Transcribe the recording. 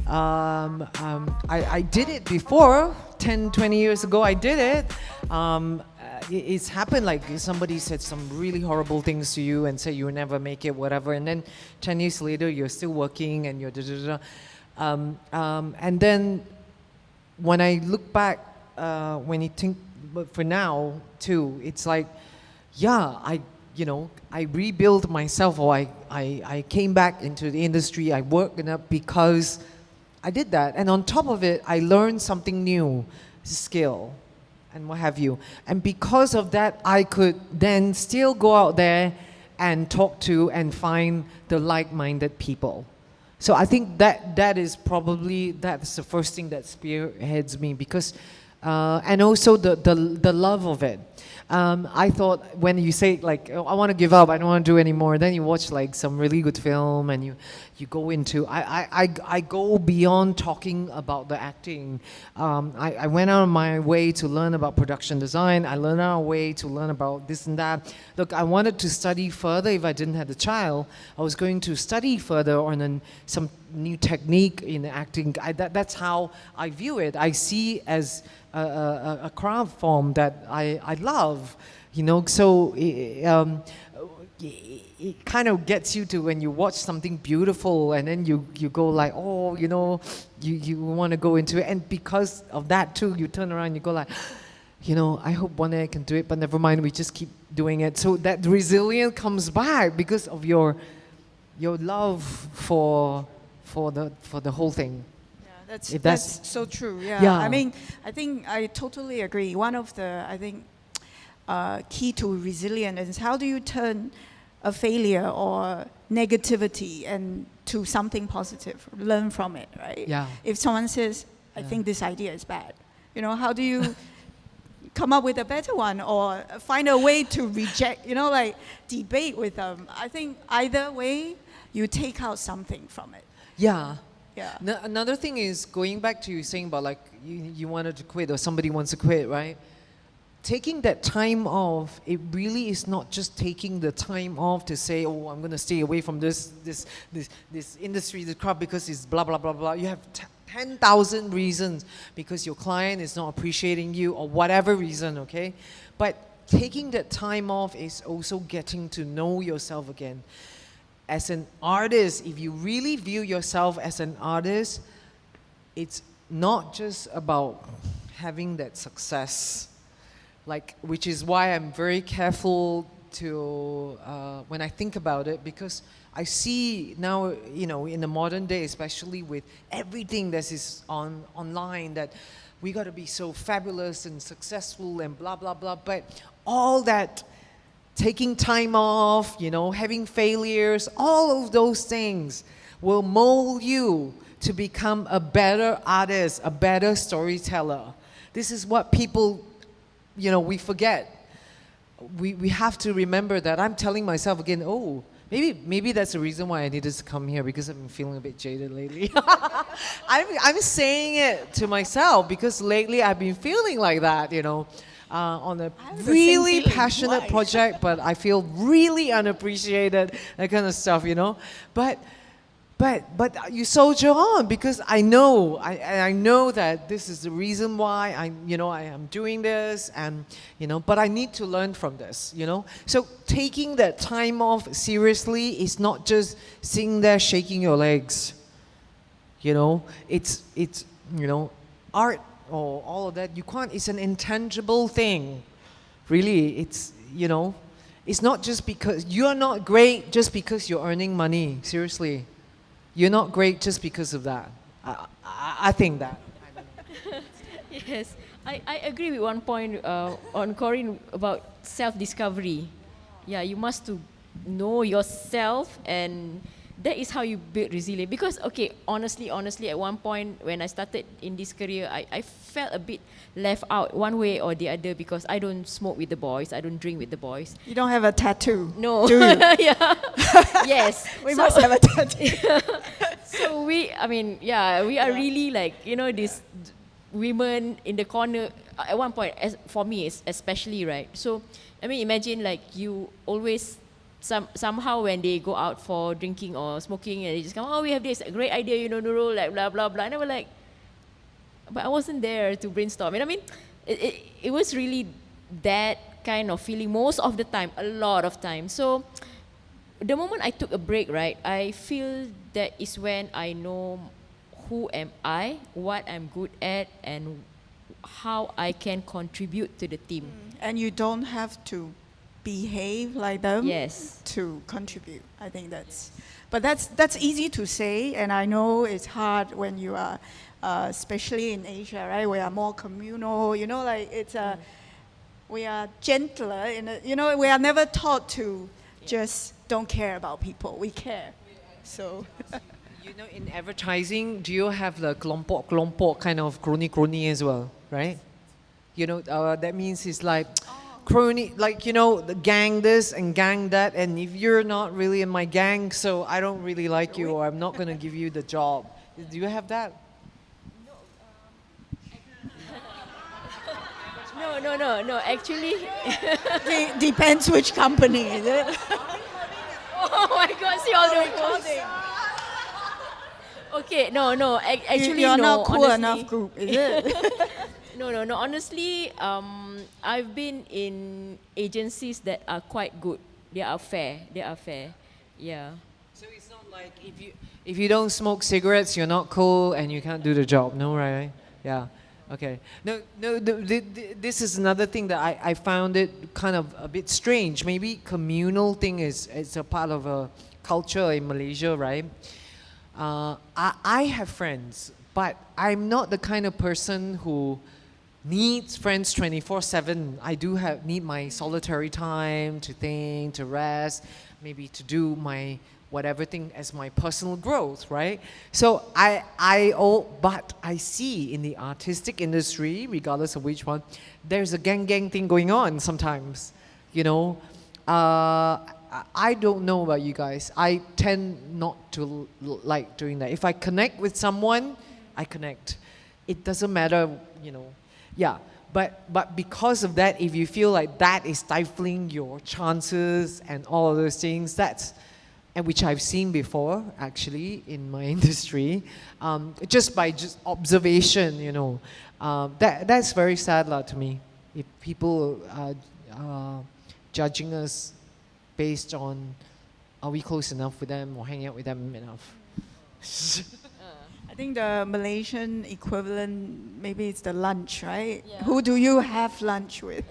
I did it before, 10, 20 years ago, I did it. It's happened like somebody said some really horrible things to you and said you'll never make it, whatever. And then 10 years later, you're still working and you're da-da-da. And then when I look back, when you think, but for now too, it's like, yeah, I rebuilt myself, or I came back into the industry, I worked it up because I did that. And on top of it, I learned something new, skill, and what have you. And because of that, I could then still go out there and talk to and find the like-minded people. So I think that is probably, that's the first thing that spearheads me, because, and also the love of it. I thought when you say like, oh, I want to give up, I don't want to do anymore, then you watch like some really good film and you go into, I go beyond talking about the acting. I went out of my way to learn about production design. I learned out of my way to learn about this and that. Look, I wanted to study further. If I didn't have the child, I was going to study further on some new technique in acting. That's how I view it. I see as a craft form that I love, so it kind of gets you to, when you watch something beautiful and then you go like, oh, you want to go into it, and because of that too, you turn around and you go like, I hope one day I can do it, but never mind, we just keep doing it. So that resilience comes back because of your love for the whole thing. That's so true. Yeah. I mean, I think I totally agree. One of the, I think, key to resilience is how do you turn a failure or negativity and to something positive, learn from it, right? Yeah. If someone says, I think this idea is bad, how do you come up with a better one, or find a way to reject, like debate with them? I think either way, you take out something from it. Yeah. Yeah. Another thing is, going back to you saying about like you wanted to quit or somebody wants to quit, right? Taking that time off, it really is not just taking the time off to say, oh, I'm going to stay away from this industry, the crowd, because it's blah, blah, blah, blah. You have 10,000 reasons because your client is not appreciating you or whatever reason, okay? But taking that time off is also getting to know yourself again. As an artist, if you really view yourself as an artist, it's not just about having that success, which is why I'm very careful to, when I think about it, because I see now, in the modern day, especially with everything that is online, that we got to be so fabulous and successful and blah, blah, blah, but all that taking time off, having failures, all of those things will mold you to become a better artist, a better storyteller. This is what people, we forget. We have to remember that. I'm telling myself again, oh, maybe that's the reason why I needed to come here, because I've been feeling a bit jaded lately. I'm saying it to myself because lately I've been feeling like that, on a really passionate project, but I feel really unappreciated, that kind of stuff, But you soldier on, because I know that this is the reason why I am doing this, and but I need to learn from this, So taking that time off seriously is not just sitting there shaking your legs. It's art. Or all of that, you can't, it's an intangible thing. Really, it's, it's not just because, you're not great just because you're earning money, seriously. You're not great just because of that. I think that. Yes, I agree with one point on Corinne about self-discovery. Yeah, you must to know yourself, and that is how you build resilience. Because, okay, honestly, at one point when I started in this career, I felt a bit left out one way or the other, because I don't smoke with the boys, I don't drink with the boys. You don't have a tattoo? No. Do you? Yeah. Yes. We must have a tattoo. So we are really like, these women in the corner at one point, for me especially, right? So, imagine like you always somehow when they go out for drinking or smoking, and they just come, oh, we have this great idea, you know, Nurul, like blah blah blah, and I was like, but I wasn't there to brainstorm. And I mean, it was really that kind of feeling most of the time, a lot of time. So the moment I took a break, right, I feel that is when I know who am I, what I'm good at, and how I can contribute to the team. And you don't have to behave like them Yes. to contribute. I think that's easy to say, and I know it's hard when you are, especially in Asia, right? We are more communal. You know, like it's we are gentler. You know, we are never taught to just don't care about people. We care. So. You know, in advertising, do you have the kelompok kind of crony as well, right? You know, that means it's like crony, like, you know, the gang this and gang that, and if you're not really in my gang, so I don't really like you, or I'm not going to give you the job. Do you have that? No, actually. Depends which company, is it? Oh my God, see all the posts. Okay, no, actually You're no, not cool honestly. enough group, is it? No, honestly, I've been in agencies that are quite good. They are fair, yeah. So it's not like if you don't smoke cigarettes, you're not cool and you can't do the job, no, right? Yeah. Okay. No. This is another thing that I found it kind of a bit strange. Maybe communal thing is a part of a culture in Malaysia, right? I have friends, but I'm not the kind of person who needs friends 24/7. I do need my solitary time to think, to rest, maybe to do my whatever thing as my personal growth, right? So but I see in the artistic industry, regardless of which one, there's a gang thing going on sometimes, you know. I don't know about you guys. I tend not to like doing that. If I connect with someone, I connect. It doesn't matter, you know. Yeah, but because of that, if you feel like that is stifling your chances and all of those things, and which I've seen before actually in my industry, just by observation, you know, that's very sad to me. If people are judging us based on are we close enough with them or hanging out with them enough. I think the Malaysian equivalent, maybe it's the lunch, right? Yeah. Who do you have lunch with?